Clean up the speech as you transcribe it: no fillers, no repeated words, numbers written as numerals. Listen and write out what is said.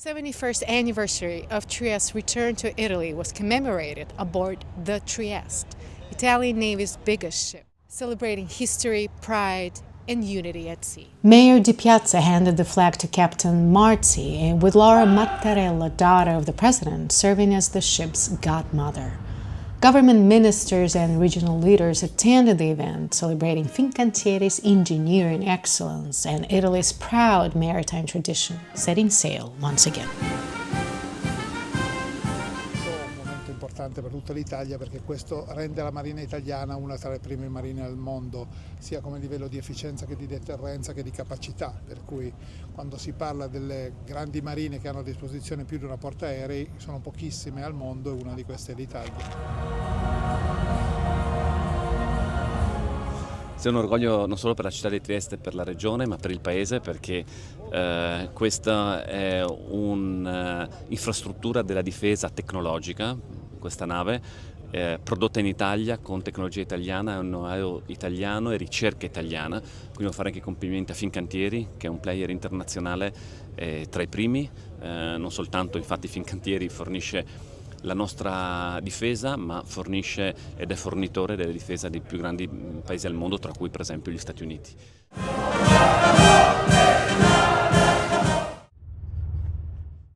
71st anniversary of Trieste's return to Italy was commemorated aboard the Trieste, Italian Navy's biggest ship, celebrating history, pride, and unity at sea. Mayor Di Piazza handed the flag to Captain Marzi, with Laura Mattarella, daughter of the president, serving as the ship's godmother. Government ministers and regional leaders attended the event, celebrating Fincantieri's engineering excellence and Italy's proud maritime tradition, setting sail once again. Un momento importante per tutta l'Italia, perché questo rende la Marina italiana una tra le prime marine al mondo, sia come livello di efficienza che di deterrenza che di capacità, per cui quando si parla delle grandi marine che hanno a disposizione più di una portaerei, sono pochissime al mondo e una di queste è l'Italia. È un orgoglio non solo per la città di Trieste e per la regione, ma per il paese, perché questa è un'infrastruttura della difesa tecnologica, questa nave, prodotta in Italia con tecnologia italiana, è un know-how italiano e ricerca italiana, quindi devo fare anche i complimenti a Fincantieri, che è un player internazionale tra i primi, non soltanto infatti Fincantieri fornisce la nostra difesa, ma fornisce ed è fornitore delle difese dei più grandi paesi al mondo, tra cui per esempio gli Stati Uniti.